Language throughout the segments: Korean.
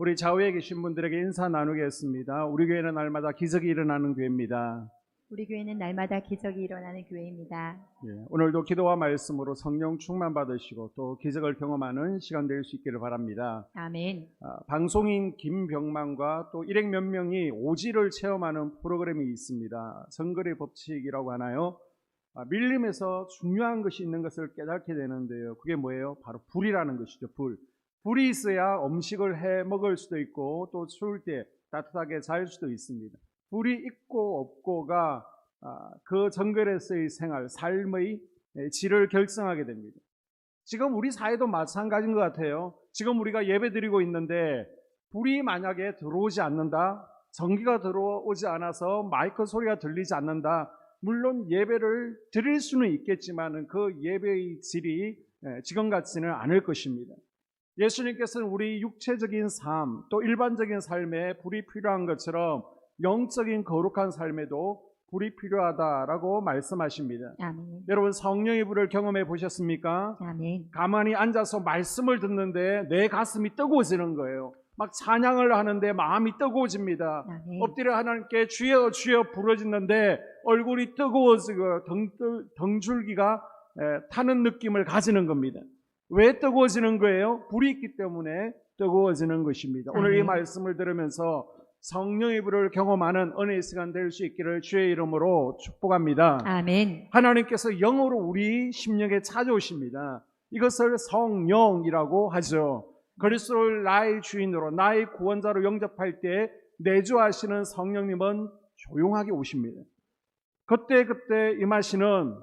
우리 좌우에 계신 분들에게 인사 나누겠습니다. 우리 교회는 날마다 기적이 일어나는 교회입니다. 우리 교회는 날마다 기적이 일어나는 교회입니다. 오늘도 기도와 말씀으로 성령 충만 받으시고 또 기적을 경험하는 시간 될 수 있기를 바랍니다. 아멘. 방송인 김병만과 또 일행 몇 명이 오지를 체험하는 프로그램이 있습니다. 정글의 법칙이라고 하나요? 밀림에서 중요한 것이 있는 것을 깨닫게 되는데요. 그게 뭐예요? 바로 불이라는 것이죠. 불이 있어야 음식을 해 먹을 수도 있고 또 추울 때 따뜻하게 잘 수도 있습니다. 불이 있고 없고가 그 정글에서의 생활, 삶의 질을 결정하게 됩니다. 지금 우리 사회도 마찬가지인 것 같아요. 지금 우리가 예배 드리고 있는데 불이 만약에 들어오지 않는다, 전기가 들어오지 않아서 마이크 소리가 들리지 않는다, 물론 예배를 드릴 수는 있겠지만 그 예배의 질이 지금 같지는 않을 것입니다. 예수님께서는 우리 육체적인 삶, 또 일반적인 삶에 불이 필요한 것처럼 영적인 거룩한 삶에도 불이 필요하다라고 말씀하십니다. 아멘. 여러분, 성령의 불을 경험해 보셨습니까? 아멘. 가만히 앉아서 말씀을 듣는데 내 가슴이 뜨거워지는 거예요. 막 찬양을 하는데 마음이 뜨거워집니다. 아멘. 엎드려 하나님께 주여 주여 부르짖는데 얼굴이 뜨거워지고 등줄기가 타는 느낌을 가지는 겁니다. 왜 뜨거워지는 거예요? 불이 있기 때문에 뜨거워지는 것입니다. 오늘 이 말씀을 들으면서 성령의 불을 경험하는 은혜의 시간 될 수 있기를 주의 이름으로 축복합니다. 아멘. 하나님께서 영으로 우리 심령에 찾아오십니다. 이것을 성령이라고 하죠. 그리스도를 나의 주인으로, 나의 구원자로 영접할 때 내주하시는 성령님은 조용하게 오십니다. 그때 임하시는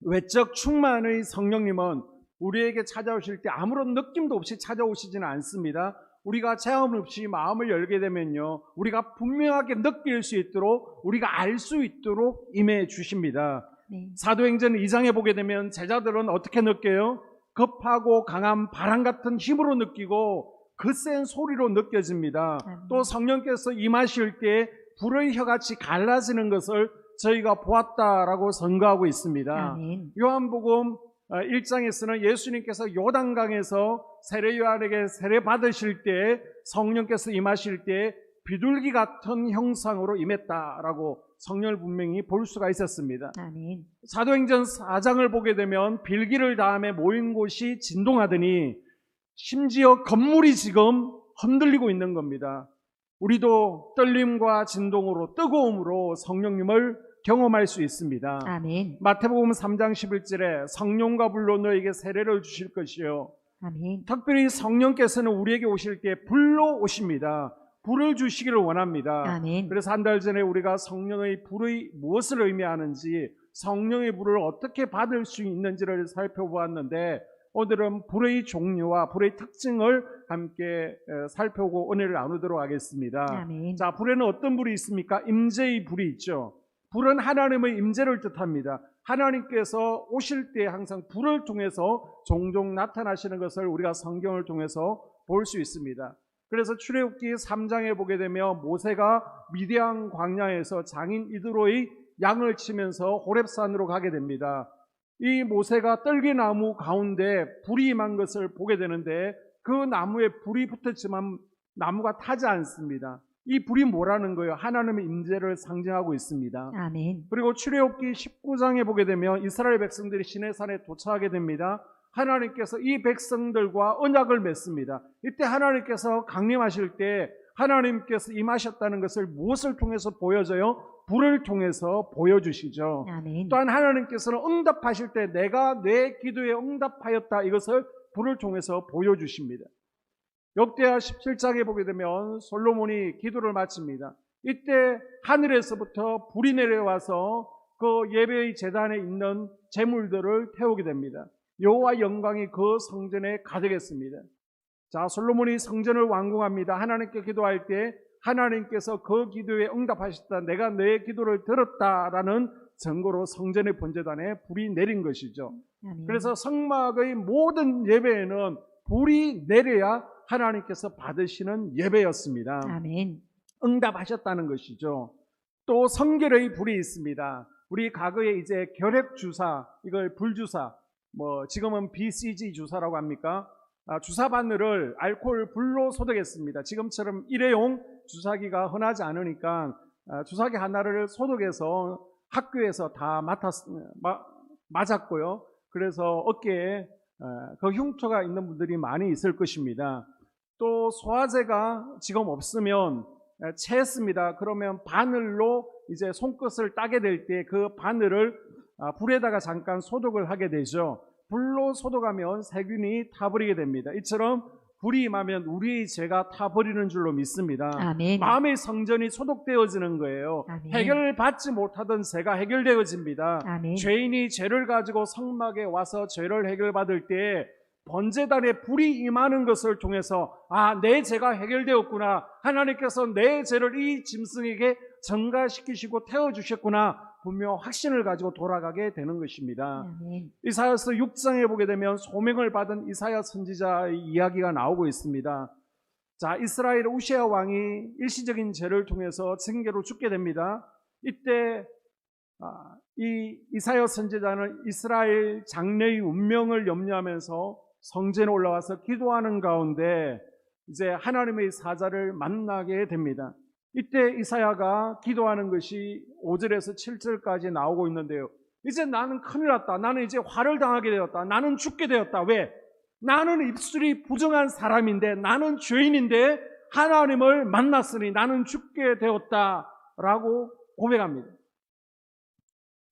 외적 충만의 성령님은 우리에게 찾아오실 때 아무런 느낌도 없이 찾아오시지는 않습니다. 우리가 체험 없이 마음을 열게 되면요, 우리가 분명하게 느낄 수 있도록, 우리가 알 수 있도록 임해 주십니다. 네. 사도행전 2장에 보게 되면 제자들은 어떻게 느껴요? 급하고 강한 바람 같은 힘으로 느끼고 거센 소리로 느껴집니다. 또 성령께서 임하실 때 불의 혀같이 갈라지는 것을 저희가 보았다라고 선거하고 있습니다. 아멘. 요한복음 1장에서는 예수님께서 요단강에서 세례 요한에게 세례 받으실 때 성령께서 임하실 때 비둘기 같은 형상으로 임했다라고 성령을 분명히 볼 수가 있었습니다. 아멘. 사도행전 4장을 보게 되면 빌기를 다음에 모인 곳이 진동하더니 심지어 건물이 지금 흔들리고 있는 겁니다. 우리도 떨림과 진동으로, 뜨거움으로 성령님을 경험할 수 있습니다. 아멘. 마태복음 3장 11절에 성령과 불로 너에게 세례를 주실 것이요. 아멘. 특별히 성령께서는 우리에게 오실 때 불로 오십니다. 불을 주시기를 원합니다. 아멘. 그래서 한 달 전에 우리가 성령의 불의 무엇을 의미하는지, 성령의 불을 어떻게 받을 수 있는지를 살펴보았는데, 오늘은 불의 종류와 불의 특징을 함께 살펴보고 은혜를 나누도록 하겠습니다. 아멘. 자, 불에는 어떤 불이 있습니까? 임재의 불이 있죠. 불은 하나님의 임재를 뜻합니다. 하나님께서 오실 때 항상 불을 통해서 종종 나타나시는 것을 우리가 성경을 통해서 볼 수 있습니다. 그래서 출애굽기 3장에 보게 되면 모세가 미디안 광야에서 장인 이드로의 양을 치면서 호렙산으로 가게 됩니다. 이 모세가 떨기나무 가운데 불이 임한 것을 보게 되는데 그 나무에 불이 붙었지만 나무가 타지 않습니다. 이 불이 뭐라는 거예요? 하나님의 임재를 상징하고 있습니다. 아멘. 그리고 출애굽기 19장에 보게 되면 이스라엘 백성들이 시내산에 도착하게 됩니다. 하나님께서 이 백성들과 언약을 맺습니다. 이때 하나님께서 강림하실 때 하나님께서 임하셨다는 것을 무엇을 통해서 보여줘요? 불을 통해서 보여주시죠. 아멘. 또한 하나님께서는 응답하실 때 내가 내 기도에 응답하였다, 이것을 불을 통해서 보여주십니다. 역대하 17장에 보게 되면 솔로몬이 기도를 마칩니다. 이때 하늘에서부터 불이 내려와서 그 예배의 제단에 있는 제물들을 태우게 됩니다. 여호와 영광이 그 성전에 가득했습니다. 자, 솔로몬이 성전을 완공합니다. 하나님께 기도할 때 하나님께서 그 기도에 응답하셨다, 내가 내 기도를 들었다라는 증거로 성전의 번제단에 불이 내린 것이죠. 아멘. 그래서 성막의 모든 예배에는 불이 내려야 하나님께서 받으시는 예배였습니다. 아멘. 응답하셨다는 것이죠. 또 성결의 불이 있습니다. 우리 과거에 이제 결핵 주사, 이걸 불주사, 지금은 BCG 주사라고 합니까? 주사 바늘을 알코올 불로 소독했습니다. 지금처럼 일회용 주사기가 흔하지 않으니까 주사기 하나를 소독해서 학교에서 다 맞았고요. 그래서 어깨에 그 흉터가 있는 분들이 많이 있을 것입니다. 또 소화제가 지금 없으면 체했습니다. 그러면 바늘로 이제 손끝을 따게 될 때 그 바늘을 불에다가 잠깐 소독을 하게 되죠. 불로 소독하면 세균이 타버리게 됩니다. 이처럼 불이 임하면 우리의 죄가 타버리는 줄로 믿습니다. 아멘. 마음의 성전이 소독되어지는 거예요. 아멘. 해결받지 못하던 죄가 해결되어집니다. 아멘. 죄인이 죄를 가지고 성막에 와서 죄를 해결받을 때 번제단에 불이 임하는 것을 통해서 내 죄가 해결되었구나, 하나님께서 내 죄를 이 짐승에게 전가시키시고 태워주셨구나, 분명 확신을 가지고 돌아가게 되는 것입니다. 아멘. 이사야서 6장에 보게 되면 소명을 받은 이사야 선지자의 이야기가 나오고 있습니다. 자, 이스라엘 우시아 왕이 일시적인 죄를 통해서 징계로 죽게 됩니다. 이때 이 이사야 선지자는 이스라엘 장래의 운명을 염려하면서 성전에 올라와서 기도하는 가운데 이제 하나님의 사자를 만나게 됩니다. 이때 이사야가 기도하는 것이 5절에서 7절까지 나오고 있는데요. 이제 나는 큰일 났다. 나는 이제 화를 당하게 되었다. 나는 죽게 되었다. 왜? 나는 입술이 부정한 사람인데, 나는 죄인인데 하나님을 만났으니 나는 죽게 되었다라고 고백합니다.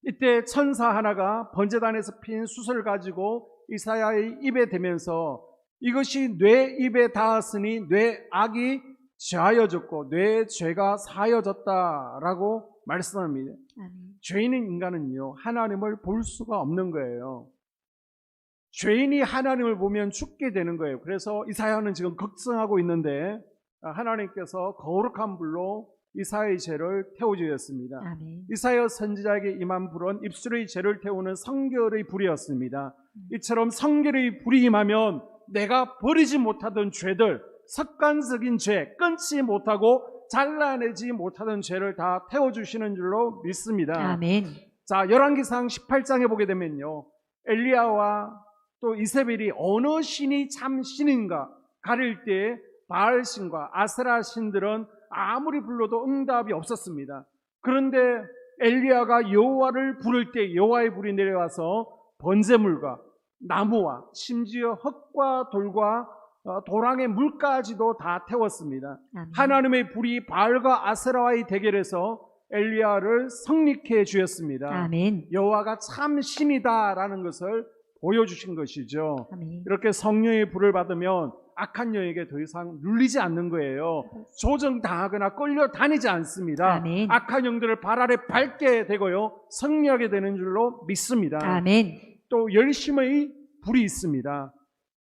이때 천사 하나가 번제단에서 핀 숯을 가지고 이사야의 입에 대면서 이것이 뇌 입에 닿았으니 뇌 악이 죄하여졌고 뇌 죄가 사여졌다라고 말씀합니다. 아멘. 죄인인 인간은요, 하나님을 볼 수가 없는 거예요. 죄인이 하나님을 보면 죽게 되는 거예요. 그래서 이사야는 지금 걱정하고 있는데 하나님께서 거룩한 불로 이사야의 죄를 태워주셨습니다. 아멘. 이사야 선지자에게 임한 불은 입술의 죄를 태우는 성결의 불이었습니다. 이처럼 성결의 불이 임하면 내가 버리지 못하던 죄들, 습관적인 죄, 끊지 못하고 잘라내지 못하던 죄를 다 태워주시는 줄로 믿습니다. 아멘. 자, 열왕기상 18장에 보게 되면요, 엘리야와 또 이세벨이 어느 신이 참 신인가 가릴 때 바알 신과 아세라 신들은 아무리 불러도 응답이 없었습니다. 그런데 엘리야가 여호와를 부를 때 여호와의 불이 내려와서 번제물과 나무와 심지어 흙과 돌과 도랑의 물까지도 다 태웠습니다. 아멘. 하나님의 불이 바알과 아세라와의 대결에서 엘리야를 승리케 주었습니다. 아멘. 여호와가 참 신이다라는 것을 보여주신 것이죠. 아멘. 이렇게 성령의 불을 받으면 악한 영에게 더 이상 눌리지 않는 거예요. 조정당하거나 끌려다니지 않습니다. 아멘. 악한 영들을 발 아래 밟게 되고요, 승리하게 되는 줄로 믿습니다. 아멘. 또 열심의 불이 있습니다.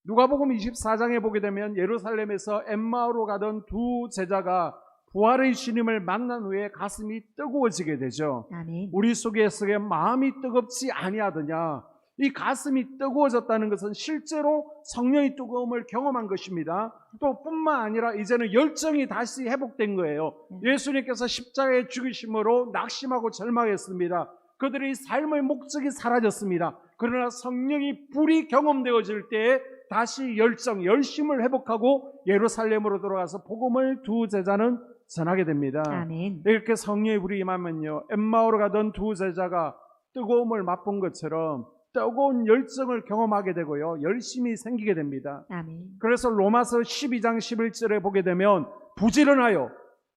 누가복음 24장에 보게 되면 예루살렘에서 엠마오로 가던 두 제자가 부활의 주님을 만난 후에 가슴이 뜨거워지게 되죠. 아멘. 우리 속에서 마음이 뜨겁지 아니하더냐. 이 가슴이 뜨거워졌다는 것은 실제로 성령의 뜨거움을 경험한 것입니다. 또 뿐만 아니라 이제는 열정이 다시 회복된 거예요. 예수님께서 십자가에 죽으심으로 낙심하고 절망했습니다. 그들의 삶의 목적이 사라졌습니다. 그러나 성령이 불이 경험되어질 때 다시 열심을 회복하고 예루살렘으로 돌아가서 복음을 두 제자는 전하게 됩니다. 아멘. 이렇게 성령의 불이 임하면요, 엠마오로 가던 두 제자가 뜨거움을 맛본 것처럼 뜨거운 열정을 경험하게 되고요, 열심히 생기게 됩니다. 아멘. 그래서 로마서 12장 11절에 보게 되면 부지런하여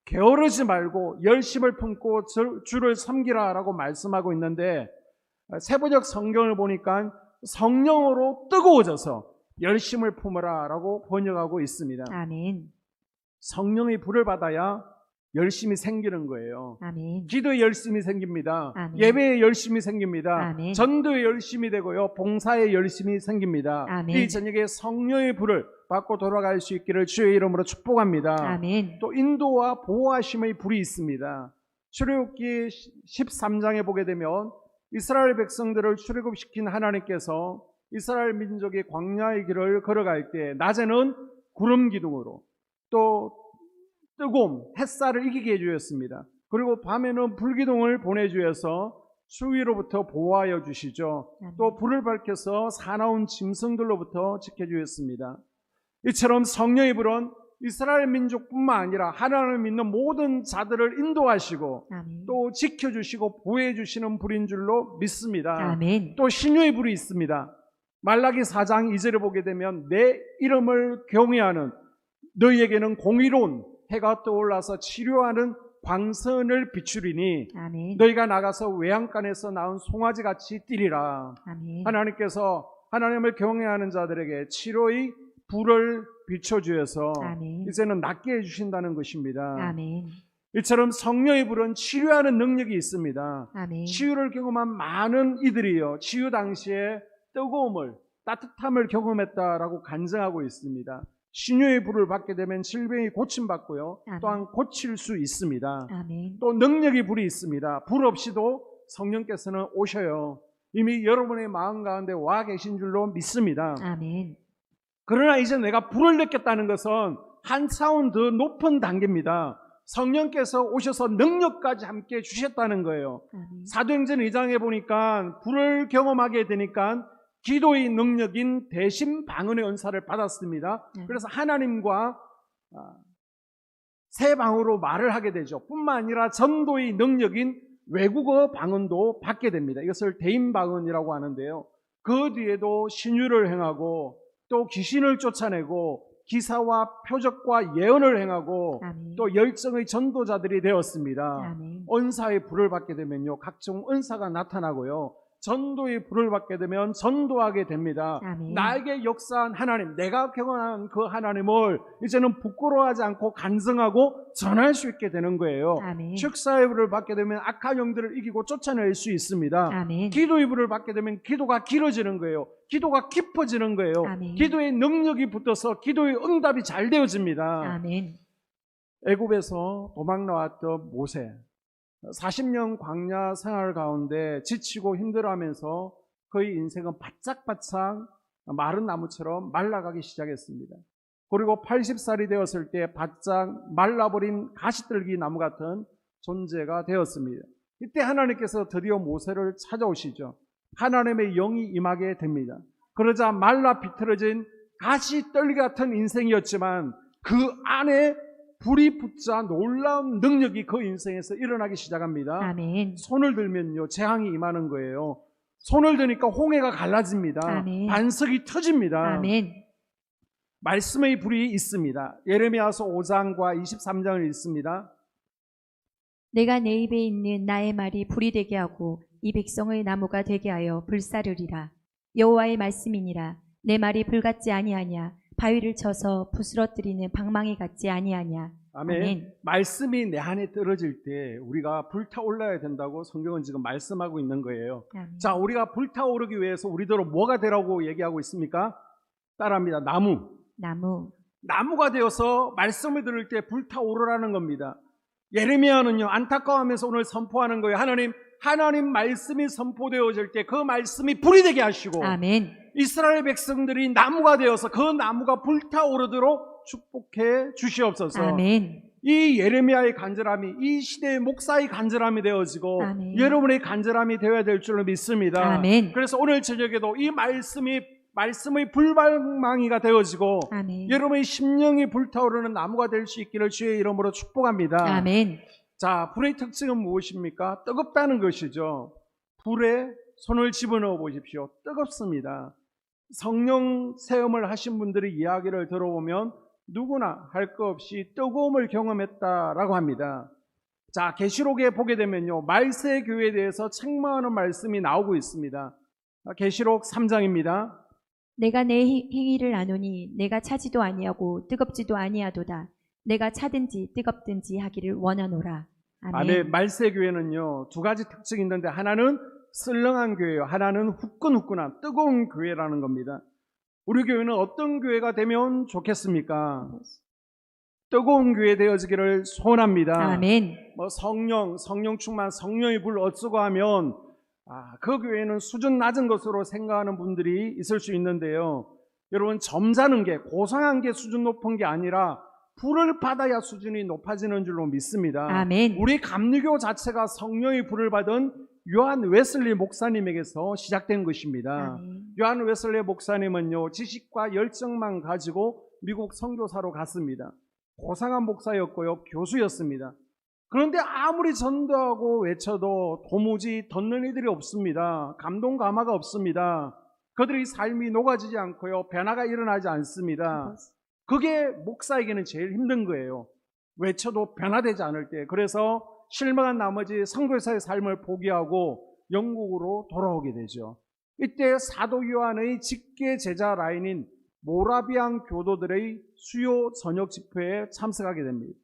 게으르지 말고 열심을 품고 주를 섬기라 라고 말씀하고 있는데, 세부적 성경을 보니까 성령으로 뜨거워져서 열심을 품으라 라고 번역하고 있습니다. 아멘. 성령의 불을 받아야 열심히 생기는 거예요. 아멘. 기도에 열심히 생깁니다. 아멘. 예배에 열심히 생깁니다. 아멘. 전도에 열심히 되고요, 봉사에 열심히 생깁니다. 아멘. 이 저녁에 성령의 불을 받고 돌아갈 수 있기를 주의 이름으로 축복합니다. 아멘. 또 인도와 보호하심의 불이 있습니다. 출애굽기 13장에 보게 되면 이스라엘 백성들을 출애굽시킨 하나님께서 이스라엘 민족이 광야의 길을 걸어갈 때 낮에는 구름 기둥으로 또 뜨거움, 햇살을 이기게 해주셨습니다. 그리고 밤에는 불기둥을 보내주셔서 추위로부터 보호하여 주시죠. 또 불을 밝혀서 사나운 짐승들로부터 지켜주셨습니다. 이처럼 성령의 불은 이스라엘 민족뿐만 아니라 하나님을 믿는 모든 자들을 인도하시고 아멘. 또 지켜주시고 보호해주시는 불인 줄로 믿습니다. 아멘. 또 신유의 불이 있습니다. 말라기 4장 2절에 보게 되면 내 이름을 경외하는 너희에게는 공의로운 해가 떠올라서 치료하는 광선을 비추리니 아멘. 너희가 나가서 외양간에서 나온 송아지같이 뛰리라. 아멘. 하나님께서 하나님을 경외하는 자들에게 치료의 불을 비춰주어서 아멘. 이제는 낫게 해주신다는 것입니다. 아멘. 이처럼 성령의 불은 치료하는 능력이 있습니다. 아멘. 치유를 경험한 많은 이들이요 치유 당시에 뜨거움을 따뜻함을 경험했다라고 간증하고 있습니다. 신유의 불을 받게 되면 질병이 고침받고요. 아멘. 또한 고칠 수 있습니다. 아멘. 또 능력의 불이 있습니다. 불 없이도 성령께서는 오셔요. 이미 여러분의 마음 가운데 와 계신 줄로 믿습니다. 아멘. 그러나 이제 내가 불을 느꼈다는 것은 한 차원 더 높은 단계입니다. 성령께서 오셔서 능력까지 함께 주셨다는 거예요. 아멘. 사도행전 2장에 보니까 불을 경험하게 되니까 기도의 능력인 대신 방언의 은사를 받았습니다. 그래서 하나님과 새 방언으로 말을 하게 되죠. 뿐만 아니라 전도의 능력인 외국어 방언도 받게 됩니다. 이것을 대인 방언이라고 하는데요. 그 뒤에도 신유를 행하고 또 귀신을 쫓아내고 기사와 표적과 예언을 행하고 아멘. 또 열정의 전도자들이 되었습니다. 아멘. 은사의 불을 받게 되면요 각종 은사가 나타나고요 전도의 불을 받게 되면 전도하게 됩니다. 아멘. 나에게 역사한 하나님, 내가 경험한 그 하나님을 이제는 부끄러워하지 않고 간증하고 전할 수 있게 되는 거예요. 아멘. 축사의 불을 받게 되면 악한 영들을 이기고 쫓아낼 수 있습니다. 아멘. 기도의 불을 받게 되면 기도가 길어지는 거예요. 기도가 깊어지는 거예요. 아멘. 기도의 능력이 붙어서 기도의 응답이 잘 되어집니다. 아멘. 애굽에서 도망 나왔던 모세 40년 광야 생활 가운데 지치고 힘들어하면서 그의 인생은 바짝바짝 마른 나무처럼 말라가기 시작했습니다. 그리고 80살이 되었을 때 바짝 말라버린 가시떨기 나무 같은 존재가 되었습니다. 이때 하나님께서 드디어 모세를 찾아오시죠. 하나님의 영이 임하게 됩니다. 그러자 말라 비틀어진 가시떨기 같은 인생이었지만 그 안에 불이 붙자 놀라운 능력이 그 인생에서 일어나기 시작합니다. 아멘. 손을 들면요 재앙이 임하는 거예요. 손을 드니까 홍해가 갈라집니다. 아멘. 반석이 터집니다. 아멘. 말씀의 불이 있습니다. 예레미야서 5장과 23장을 읽습니다. 내가 내 입에 있는 나의 말이 불이 되게 하고 이 백성의 나무가 되게 하여 불사르리라. 여호와의 말씀이니라. 내 말이 불같지 아니하냐. 바위를 쳐서 부스러뜨리는 방망이 같지 아니하냐. 아멘. 아멘. 말씀이 내 안에 떨어질 때 우리가 불타올라야 된다고 성경은 지금 말씀하고 있는 거예요. 아멘. 자, 우리가 불타오르기 위해서 우리들은 뭐가 되라고 얘기하고 있습니까? 따라합니다. 나무. 나무. 나무가 되어서 말씀을 들을 때 불타오르라는 겁니다. 예레미야는요 안타까워하면서 오늘 선포하는 거예요. 하나님 말씀이 선포되어질 때 그 말씀이 불이 되게 하시고 아멘. 이스라엘 백성들이 나무가 되어서 그 나무가 불타오르도록 축복해 주시옵소서. 아멘. 이 예레미야의 간절함이 이 시대의 목사의 간절함이 되어지고 아멘. 여러분의 간절함이 되어야 될 줄로 믿습니다. 아멘. 그래서 오늘 저녁에도 이 말씀의 불방망이가 되어지고 아멘. 여러분의 심령이 불타오르는 나무가 될 수 있기를 주의 이름으로 축복합니다. 아멘. 자, 불의 특징은 무엇입니까? 뜨겁다는 것이죠. 불에 손을 집어넣어 보십시오. 뜨겁습니다. 성령 체험을 하신 분들의 이야기를 들어보면 누구나 할 것 없이 뜨거움을 경험했다라고 합니다. 자, 계시록에 보게 되면요 말세 교회에 대해서 책망하는 말씀이 나오고 있습니다. 계시록 3장입니다. 내가 내 행위를 아노니 내가 차지도 아니하고 뜨겁지도 아니하도다. 내가 차든지 뜨겁든지 하기를 원하노라. 아멘. 아멘. 말세 교회는요 두 가지 특징이 있는데 하나는 썰렁한 교회예요. 하나는 후끈후끈한 뜨거운 교회라는 겁니다. 우리 교회는 어떤 교회가 되면 좋겠습니까? 뜨거운 교회 되어지기를 소원합니다. 아멘. 성령 충만, 성령의 불 어쩌고 하면 그 교회는 수준 낮은 것으로 생각하는 분들이 있을 수 있는데요. 여러분 점잖은 게 고상한 게 수준 높은 게 아니라 불을 받아야 수준이 높아지는 줄로 믿습니다. 아멘. 우리 감리교 자체가 성령의 불을 받은 요한 웨슬리 목사님에게서 시작된 것입니다. 아멘. 요한 웨슬리 목사님은요 지식과 열정만 가지고 미국 선교사로 갔습니다. 고상한 목사였고요. 교수였습니다. 그런데 아무리 전도하고 외쳐도 도무지 듣는 이들이 없습니다. 감동 감화가 없습니다. 그들의 삶이 녹아지지 않고요. 변화가 일어나지 않습니다. 그게 목사에게는 제일 힘든 거예요. 외쳐도 변화되지 않을 때. 그래서 실망한 나머지 선교사의 삶을 포기하고 영국으로 돌아오게 되죠. 이때 사도 요한의 직계 제자 라인인 모라비안 교도들의 수요 저녁 집회에 참석하게 됩니다.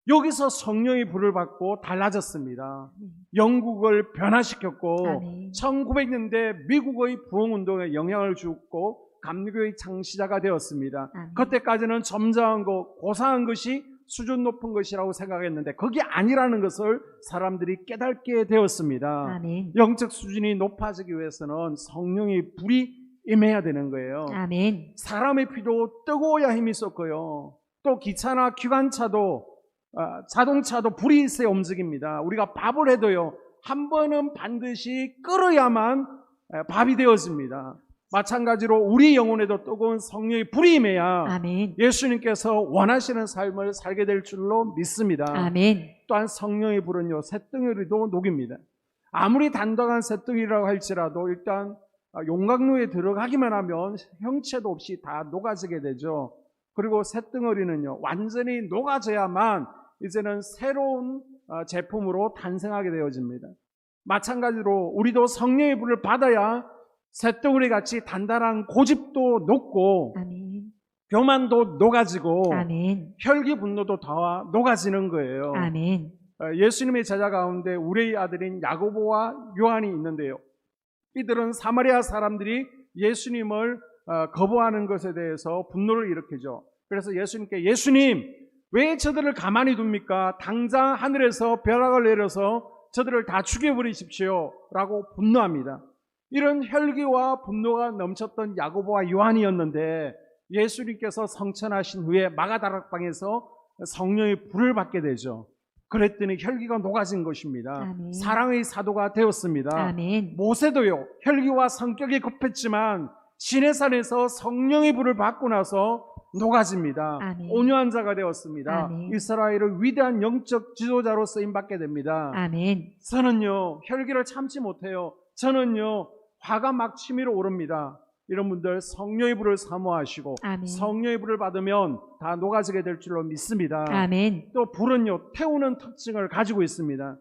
여기서 성령의 불을 받고 달라졌습니다. 영국을 변화시켰고 아멘. 1900년대 미국의 부흥운동에 영향을 주었고 감리교의 창시자가 되었습니다. 아멘. 그때까지는 점잖은 것, 고상한 것이 수준 높은 것이라고 생각했는데 그게 아니라는 것을 사람들이 깨닫게 되었습니다. 아멘. 영적 수준이 높아지기 위해서는 성령의 불이 임해야 되는 거예요. 아멘. 사람의 피도 뜨거워야 힘이 쏟고요. 또 기차나 기관차도 자동차도 불이 있어야 움직입니다. 우리가 밥을 해도요, 한 번은 반드시 끓어야만 밥이 되어집니다. 마찬가지로 우리 영혼에도 뜨거운 성령의 불이 임해야 아멘. 예수님께서 원하시는 삶을 살게 될 줄로 믿습니다. 아멘. 또한 성령의 불은요, 쇳덩어리도 녹입니다. 아무리 단단한 쇳덩이라고 할지라도 일단 용광로에 들어가기만 하면 형체도 없이 다 녹아지게 되죠. 그리고 쇳덩어리는요, 완전히 녹아져야만 이제는 새로운 제품으로 탄생하게 되어집니다. 마찬가지로 우리도 성령의 불을 받아야 쇳덩어리 같이 단단한 고집도 녹고 아멘. 교만도 녹아지고 아멘. 혈기 분노도 다 녹아지는 거예요. 아멘. 예수님의 제자 가운데 우레의 아들인 야고보와 요한이 있는데요. 이들은 사마리아 사람들이 예수님을 거부하는 것에 대해서 분노를 일으키죠. 그래서 예수님께 예수님 왜 저들을 가만히 둡니까? 당장 하늘에서 벼락을 내려서 저들을 다 죽여버리십시오 라고 분노합니다. 이런 혈기와 분노가 넘쳤던 야고보와 요한이었는데 예수님께서 성천하신 후에 마가다락방에서 성령의 불을 받게 되죠. 그랬더니 혈기가 녹아진 것입니다. 아멘. 사랑의 사도가 되었습니다. 아멘. 모세도요, 혈기와 성격이 급했지만 시내산에서 성령의 불을 받고 나서 녹아집니다. 아멘. 온유한 자가 되었습니다. 아멘. 이스라엘의 위대한 영적 지도자로 쓰임받게 됩니다. 아멘. 저는요, 혈기를 참지 못해요. 저는요, 화가 막 치밀어 오릅니다. 이런 분들 성령의 불을 사모하시고 아멘. 성령의 불을 받으면 다 녹아지게 될 줄로 믿습니다. 아멘. 또 불은요, 태우는 특징을 가지고 있습니다.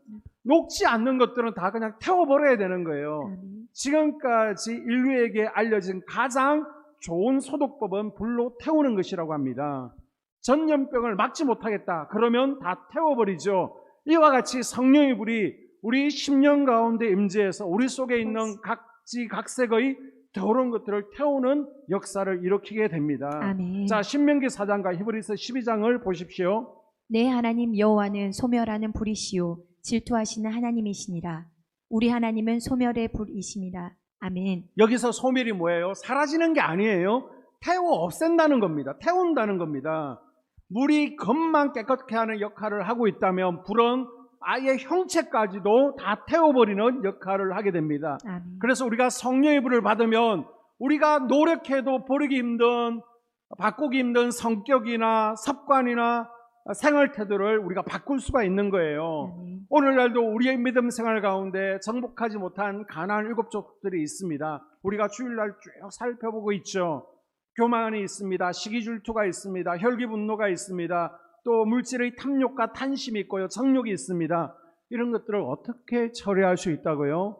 녹지 않는 것들은 다 그냥 태워버려야 되는 거예요. 아멘. 지금까지 인류에게 알려진 가장 좋은 소독법은 불로 태우는 것이라고 합니다. 전염병을 막지 못하겠다 그러면 다 태워버리죠. 이와 같이 성령의 불이 우리 심령 가운데 임재해서 우리 속에 있는 각지각색의 더러운 것들을 태우는 역사를 일으키게 됩니다. 아멘. 자, 신명기 4장과 히브리서 12장을 보십시오. 내 하나님 여호와는 소멸하는 불이시요 질투하시는 하나님이시니라. 우리 하나님은 소멸의 불이십니다. 아멘. 여기서 소멸이 뭐예요? 사라지는 게 아니에요. 태워 없앤다는 겁니다. 태운다는 겁니다. 물이 겉만 깨끗게 하는 역할을 하고 있다면 불은 아예 형체까지도 다 태워버리는 역할을 하게 됩니다. 아멘. 그래서 우리가 성령의 불을 받으면 우리가 노력해도 버리기 힘든, 바꾸기 힘든 성격이나 습관이나 생활 태도를 우리가 바꿀 수가 있는 거예요. 아멘. 오늘날도 우리의 믿음 생활 가운데 정복하지 못한 가난한 7족들이 있습니다. 우리가 주일날 쭉 살펴보고 있죠. 교만이 있습니다. 시기질투가 있습니다. 혈기분노가 있습니다. 또 물질의 탐욕과 탄심이 있고요. 정욕이 있습니다. 이런 것들을 어떻게 처리할 수 있다고요?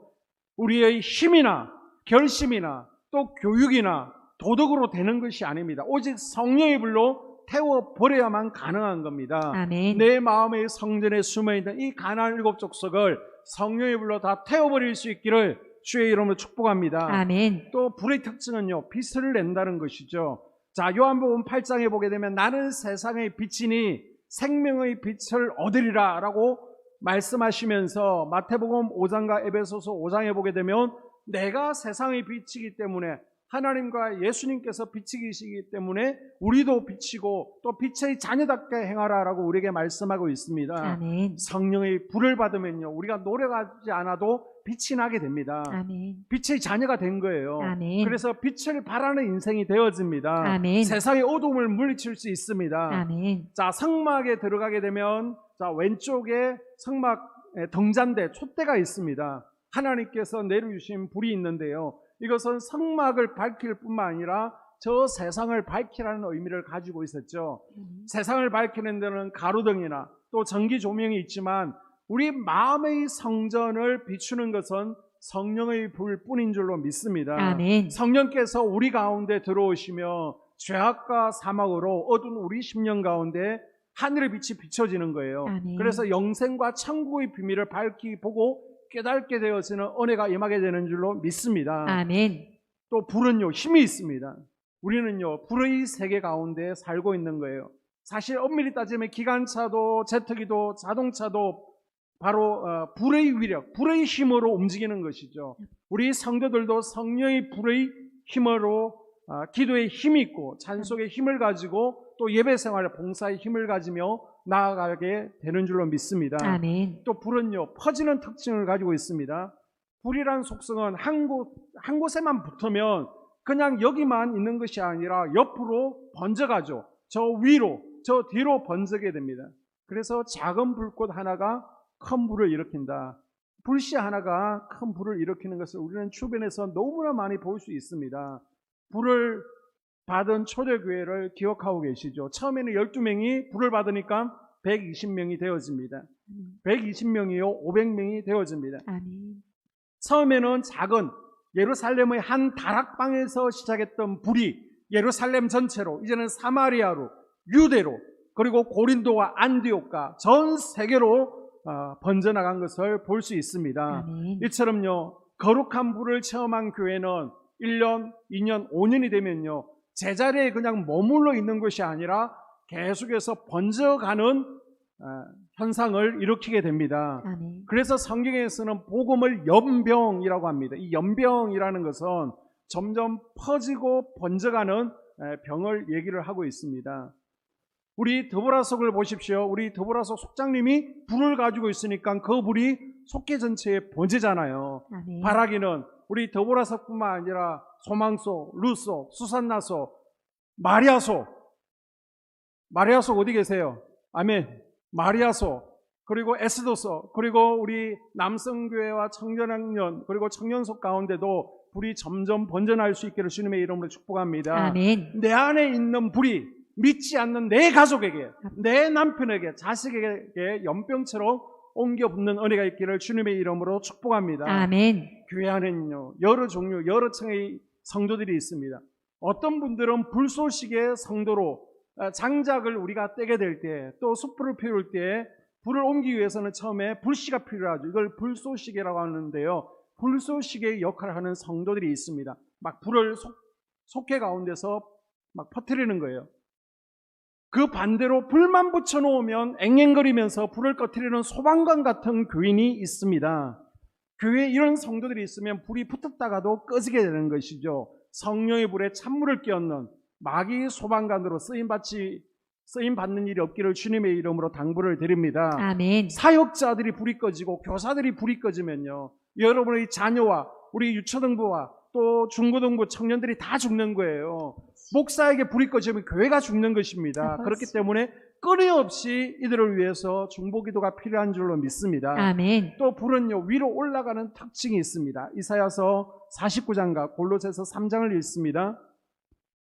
우리의 힘이나 결심이나 또 교육이나 도덕으로 되는 것이 아닙니다. 오직 성령의 불로 태워버려야만 가능한 겁니다. 아멘. 내 마음의 성전에 숨어있는 이 가난한 7족속을 성령의 불로 다 태워버릴 수 있기를 주의 이름으로 축복합니다. 아멘. 또 불의 특징은요, 빛을 낸다는 것이죠. 자, 요한복음 8장에 보게 되면 나는 세상의 빛이니 생명의 빛을 얻으리라 라고 말씀하시면서 마태복음 5장과 에베소서 5장에 보게 되면 내가 세상의 빛이기 때문에 하나님과 예수님께서 빛이시기 때문에 우리도 빛이고 또 빛의 자녀답게 행하라라고 우리에게 말씀하고 있습니다. 아멘. 성령의 불을 받으면요, 우리가 노력하지 않아도 빛이 나게 됩니다. 아멘. 빛의 자녀가 된 거예요. 아멘. 그래서 빛을 발하는 인생이 되어집니다. 아멘. 세상의 어둠을 물리칠 수 있습니다. 아멘. 자, 성막에 들어가게 되면 자, 왼쪽에 성막 등잔대, 촛대가 있습니다. 하나님께서 내려주신 불이 있는데요, 이것은 성막을 밝힐 뿐만 아니라 저 세상을 밝히라는 의미를 가지고 있었죠. 세상을 밝히는 데는 가로등이나 또 전기 조명이 있지만 우리 마음의 성전을 비추는 것은 성령의 불뿐인 줄로 믿습니다. 아멘. 성령께서 우리 가운데 들어오시며 죄악과 사막으로 어두운 우리 심령 가운데 하늘의 빛이 비춰지는 거예요. 아멘. 그래서 영생과 천국의 비밀을 밝히 보고 깨닫게 되어지는 은혜가 임하게 되는 줄로 믿습니다. 아멘. 또 불은요, 힘이 있습니다. 우리는요, 불의 세계 가운데 살고 있는 거예요. 사실 엄밀히 따지면 기관차도 제트기도 자동차도 바로 불의 위력, 불의 힘으로 움직이는 것이죠. 우리 성도들도 성령의 불의 힘으로 기도에 힘이 있고 찬송의 힘을 가지고 또 예배 생활, 봉사의 힘을 가지며 나아가게 되는 줄로 믿습니다. 아멘. 또 불은요, 퍼지는 특징을 가지고 있습니다. 불이란 속성은 한 곳에만 붙으면 그냥 여기만 있는 것이 아니라 옆으로 번져가죠. 저 위로, 저 뒤로 번지게 됩니다. 그래서 작은 불꽃 하나가 큰 불을 일으킨다. 불씨 하나가 큰 불을 일으키는 것을 우리는 주변에서 너무나 많이 볼 수 있습니다. 불을 받은 초대교회를 기억하고 계시죠? 처음에는 12명이 불을 받으니까 120명이 되어집니다. 120명이요, 500명이 되어집니다. 아멘. 처음에는 작은 예루살렘의 한 다락방에서 시작했던 불이 예루살렘 전체로, 이제는 사마리아로, 유대로, 그리고 고린도와 안디옥과 전 세계로 번져나간 것을 볼 수 있습니다. 아멘. 이처럼요, 거룩한 불을 체험한 교회는 1년, 2년, 5년이 되면요, 제자리에 그냥 머물러 있는 것이 아니라 계속해서 번져가는 현상을 일으키게 됩니다. 아멘. 그래서 성경에서는 복음을 연병이라고 합니다. 이 연병이라는 것은 점점 퍼지고 번져가는 병을 얘기를 하고 있습니다. 우리 드보라석을 보십시오. 우리 드보라석 속장님이 불을 가지고 있으니까 그 불이 속계 전체에 번지잖아요. 아멘. 바라기는 우리 드보라석뿐만 아니라 소망소, 루소, 수산나소, 마리아소 어디 계세요? 아멘. 마리아소, 그리고 에스도소, 그리고 우리 남성교회와 청년학년, 그리고 청년속 가운데도 불이 점점 번져날 수 있기를 주님의 이름으로 축복합니다. 아멘. 내 안에 있는 불이 믿지 않는 내 가족에게, 내 남편에게, 자식에게 연병처럼 옮겨 붙는 은혜가 있기를 주님의 이름으로 축복합니다. 아멘. 교회 안에는요, 여러 종류, 여러 층의 성도들이 있습니다. 어떤 분들은 불쏘시개 성도로 장작을 우리가 떼게 될 때, 또 숯불을 피울 때 불을 옮기기 위해서는 처음에 불씨가 필요하죠. 이걸 불쏘시개라고 하는데요, 불쏘시개의 역할을 하는 성도들이 있습니다. 막 불을 속회 가운데서 막 퍼뜨리는 거예요. 그 반대로 불만 붙여놓으면 앵앵거리면서 불을 꺼뜨리는 소방관 같은 교인이 있습니다. 교회에 이런 성도들이 있으면 불이 붙었다가도 꺼지게 되는 것이죠. 성령의 불에 찬물을 끼얹는 마귀 소방관으로 쓰임받는 일이 없기를 주님의 이름으로 당부를 드립니다. 아멘. 사역자들이 불이 꺼지고 교사들이 불이 꺼지면요, 여러분의 자녀와 우리 유초등부와 또 중고등부 청년들이 다 죽는 거예요. 목사에게 불이 꺼지면 교회가 죽는 것입니다. 그렇기 때문에 끊임없이 이들을 위해서 중보기도가 필요한 줄로 믿습니다. 아멘. 또 불은요, 위로 올라가는 특징이 있습니다. 이사야서 49장과 골로새서 3장을 읽습니다.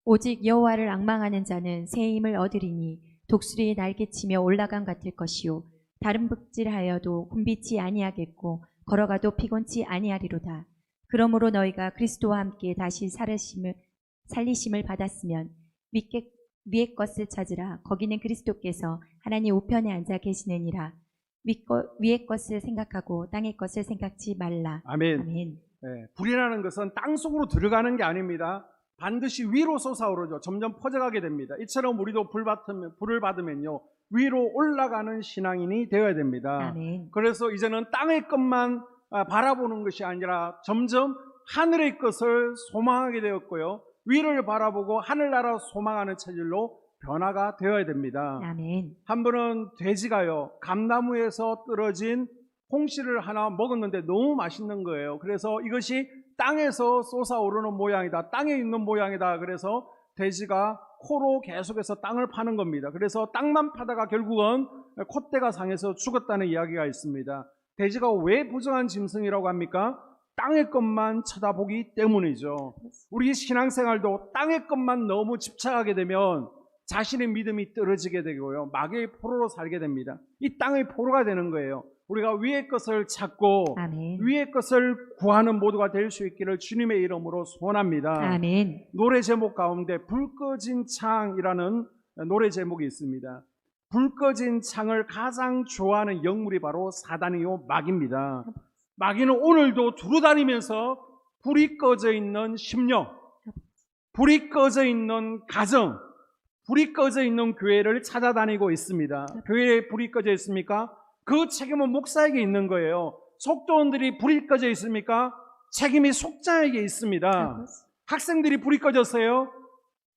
오직 여호와를 앙망하는 자는 새 힘을 얻으리니 독수리의 날개치며 올라감 같을 것이요 다른 붓질하여도 굼빛이 아니하겠고 걸어가도 피곤치 아니하리로다. 그러므로 너희가 그리스도와 함께 다시 살리심을 받았으면 위의 것을 찾으라. 거기는 그리스도께서 하나님 우편에 앉아 계시느니라. 위의 것을 생각하고 땅의 것을 생각지 말라. 아멘. 아멘. 네, 불이라는 것은 땅 속으로 들어가는 게 아닙니다. 반드시 위로 솟아오르죠. 점점 퍼져가게 됩니다. 이처럼 우리도 불을 받으면요, 위로 올라가는 신앙인이 되어야 됩니다. 아멘. 그래서 이제는 땅의 것만 바라보는 것이 아니라 점점 하늘의 것을 소망하게 되었고요. 위를 바라보고 하늘나라 소망하는 체질로 변화가 되어야 됩니다. 아멘. 한 번은 돼지가요, 감나무에서 떨어진 홍씨를 하나 먹었는데 너무 맛있는 거예요. 그래서 이것이 땅에서 솟아오르는 모양이다, 땅에 있는 모양이다. 그래서 돼지가 코로 계속해서 땅을 파는 겁니다. 그래서 땅만 파다가 결국은 콧대가 상해서 죽었다는 이야기가 있습니다. 돼지가 왜 부정한 짐승이라고 합니까? 땅의 것만 쳐다보기 때문이죠. 우리 신앙생활도 땅의 것만 너무 집착하게 되면 자신의 믿음이 떨어지게 되고요, 마귀의 포로로 살게 됩니다. 이 땅의 포로가 되는 거예요. 우리가 위의 것을 찾고 아멘. 위의 것을 구하는 모두가 될 수 있기를 주님의 이름으로 소원합니다. 아멘. 노래 제목 가운데 불 꺼진 창이라는 노래 제목이 있습니다. 불 꺼진 창을 가장 좋아하는 영물이 바로 사단이요, 마귀입니다. 마귀는 오늘도 두루다니면서 불이 꺼져 있는 심령, 불이 꺼져 있는 가정, 불이 꺼져 있는 교회를 찾아다니고 있습니다. 교회에 불이 꺼져 있습니까? 그 책임은 목사에게 있는 거예요. 속도원들이 불이 꺼져 있습니까? 책임이 속자에게 있습니다. 학생들이 불이 꺼졌어요?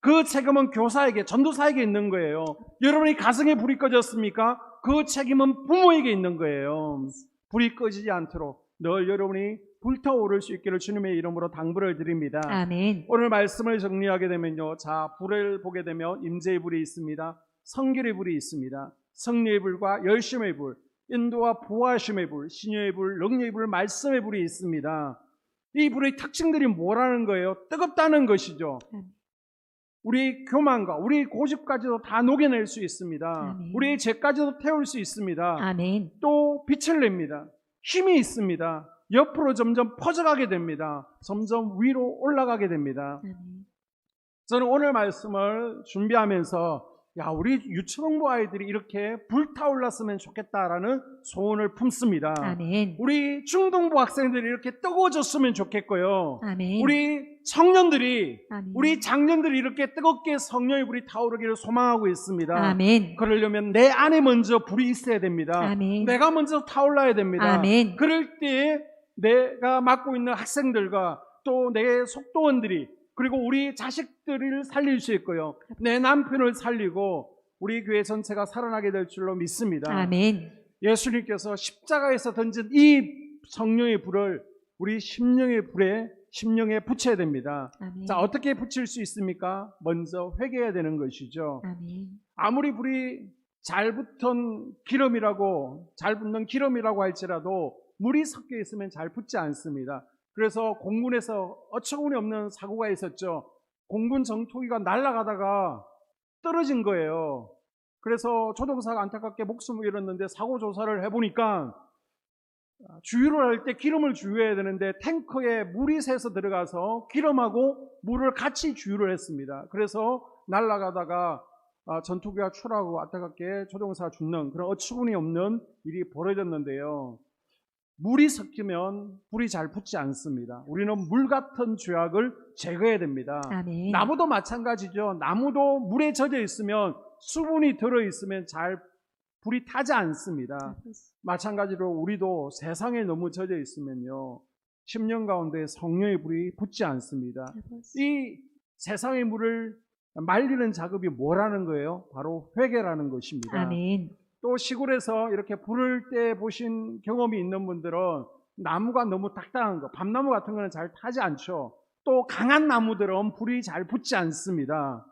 그 책임은 교사에게, 전도사에게 있는 거예요. 여러분이 가정에 불이 꺼졌습니까? 그 책임은 부모에게 있는 거예요. 불이 꺼지지 않도록 늘 여러분이 불타오를 수 있기를 주님의 이름으로 당부를 드립니다. 아멘. 오늘 말씀을 정리하게 되면요, 자, 불을 보게 되면 임재의 불이 있습니다. 성결의 불이 있습니다. 성령의 불과 열심의 불, 인도와 보호하심의 불, 신유의 불, 능력의 불, 말씀의 불이 있습니다. 이 불의 특징들이 뭐라는 거예요? 뜨겁다는 것이죠. 우리 교만과 우리 고집까지도 다 녹여낼 수 있습니다. 아멘. 우리의 죄까지도 태울 수 있습니다. 아멘. 또 빛을 냅니다. 힘이 있습니다. 옆으로 점점 퍼져가게 됩니다. 점점 위로 올라가게 됩니다. 아멘. 저는 오늘 말씀을 준비하면서 우리 유초등부 아이들이 이렇게 불타올랐으면 좋겠다라는 소원을 품습니다. 아멘. 우리 중등부 학생들이 이렇게 뜨거워졌으면 좋겠고요. 아멘. 우리 청년들이, 아멘. 우리 장년들이 이렇게 뜨겁게 성령의 불이 타오르기를 소망하고 있습니다. 아멘. 그러려면 내 안에 먼저 불이 있어야 됩니다. 아멘. 내가 먼저 타올라야 됩니다. 아멘. 그럴 때 내가 맡고 있는 학생들과 또 내 속도원들이, 그리고 우리 자식들을 살릴 수 있고요, 내 남편을 살리고 우리 교회 전체가 살아나게 될 줄로 믿습니다. 아멘. 예수님께서 십자가에서 던진 이 성령의 불을 우리 심령에 붙여야 됩니다. 아멘. 자, 어떻게 붙일 수 있습니까? 먼저 회개해야 되는 것이죠. 아멘. 아무리 불이 잘 붙는 기름이라고 할지라도 물이 섞여 있으면 잘 붙지 않습니다. 그래서 공군에서 어처구니 없는 사고가 있었죠. 공군 정토기가 날아가다가 떨어진 거예요. 그래서 조종사가 안타깝게 목숨을 잃었는데 사고 조사를 해보니까 주유를 할 때 기름을 주유해야 되는데 탱커에 물이 새서 들어가서 기름하고 물을 같이 주유를 했습니다. 그래서 날아가다가 전투기가 추락하고 안타깝게 조종사가 죽는 그런 어처구니 없는 일이 벌어졌는데요. 물이 섞이면 불이 잘 붙지 않습니다. 우리는 물 같은 죄악을 제거해야 됩니다. 아멘. 나무도 마찬가지죠. 나무도 물에 젖어 있으면, 수분이 들어 있으면 잘 불이 타지 않습니다. 마찬가지로 우리도 세상에 너무 젖어 있으면요, 심령 가운데 성령의 불이 붙지 않습니다. 이 세상의 물을 말리는 작업이 뭐라는 거예요? 바로 회개라는 것입니다. 아멘. 또 시골에서 이렇게 불을 때 보신 경험이 있는 분들은 나무가 너무 딱딱한 거, 밤나무 같은 거는 잘 타지 않죠. 또 강한 나무들은 불이 잘 붙지 않습니다.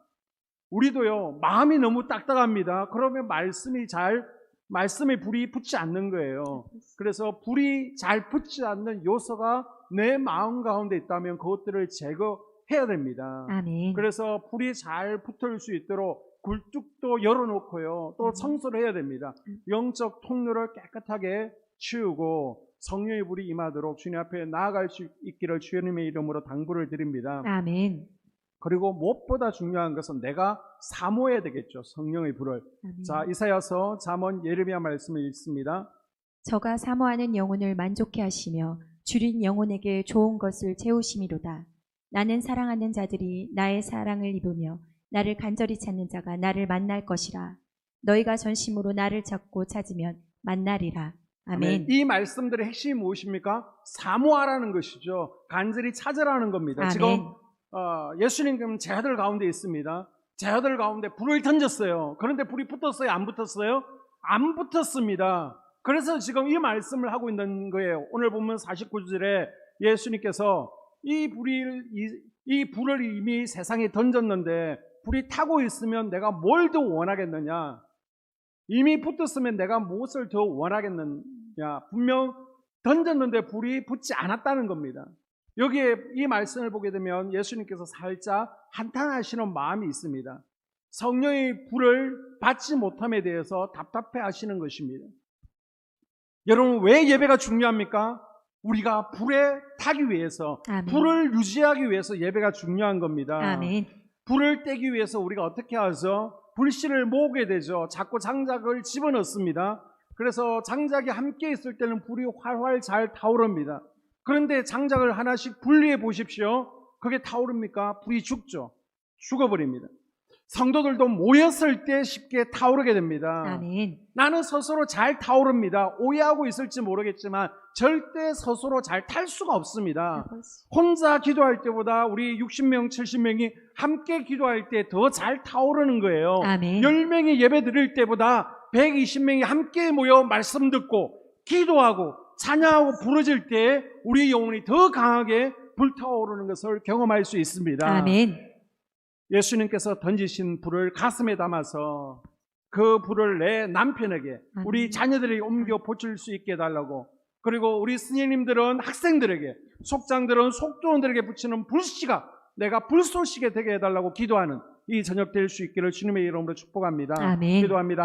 우리도요, 마음이 너무 딱딱합니다. 그러면 말씀에 불이 붙지 않는 거예요. 그래서 불이 잘 붙지 않는 요소가 내 마음 가운데 있다면 그것들을 제거해야 됩니다. 아멘. 그래서 불이 잘 붙을 수 있도록 굴뚝도 열어놓고요, 또 청소를 해야 됩니다. 영적 통로를 깨끗하게 치우고 성령의 불이 임하도록 주님 앞에 나아갈 수 있기를 주님의 이름으로 당부를 드립니다. 아멘. 그리고 무엇보다 중요한 것은 내가 사모해야 되겠죠, 성령의 불을. 아멘. 자, 이사야서, 잠언, 예레미야 말씀을 읽습니다. 저가 사모하는 영혼을 만족해 하시며 줄인 영혼에게 좋은 것을 채우심이로다. 나는 사랑하는 자들이 나의 사랑을 입으며 나를 간절히 찾는 자가 나를 만날 것이라. 너희가 전심으로 나를 찾고 찾으면 만나리라. 아멘. 이 말씀들의 핵심이 무엇입니까? 사모하라는 것이죠. 간절히 찾으라는 겁니다. 아멘. 지금 예수님은 제자들 가운데 있습니다. 제자들 가운데 불을 던졌어요. 그런데 불이 붙었어요? 안 붙었어요? 안 붙었습니다. 그래서 지금 이 말씀을 하고 있는 거예요. 오늘 보면 49절에 예수님께서 이 불을 이미 세상에 던졌는데 불이 타고 있으면 내가 뭘 더 원하겠느냐? 이미 붙었으면 내가 무엇을 더 원하겠느냐? 분명 던졌는데 불이 붙지 않았다는 겁니다. 여기에 이 말씀을 보게 되면 예수님께서 살짝 한탄하시는 마음이 있습니다. 성령의 불을 받지 못함에 대해서 답답해 하시는 것입니다. 여러분, 왜 예배가 중요합니까? 우리가 불에 타기 위해서, 아멘. 불을 유지하기 위해서 예배가 중요한 겁니다. 아멘. 불을 떼기 위해서 우리가 어떻게 하죠? 불씨를 모으게 되죠. 자꾸 장작을 집어넣습니다. 그래서 장작이 함께 있을 때는 불이 활활 잘 타오릅니다. 그런데 장작을 하나씩 분리해 보십시오. 그게 타오릅니까? 불이 죽죠. 죽어버립니다. 성도들도 모였을 때 쉽게 타오르게 됩니다. 아멘. 나는 스스로 잘 타오릅니다. 오해하고 있을지 모르겠지만 절대 스스로 잘 탈 수가 없습니다. 혼자 기도할 때보다 우리 60명, 70명이 함께 기도할 때 더 잘 타오르는 거예요. 아멘. 10명이 예배 드릴 때보다 120명이 함께 모여 말씀 듣고 기도하고 찬양하고 부르질 때 우리 영혼이 더 강하게 불타오르는 것을 경험할 수 있습니다. 아멘. 예수님께서 던지신 불을 가슴에 담아서 그 불을 내 남편에게, 우리 자녀들에게 옮겨 보칠 수 있게 해달라고, 그리고 우리 스님들은 학생들에게, 속장들은 속도원들에게 붙이는 불씨가 내가 불쏘시게 되게 해달라고 기도하는 이 저녁 될 수 있기를 주님의 이름으로 축복합니다. 아멘. 기도합니다.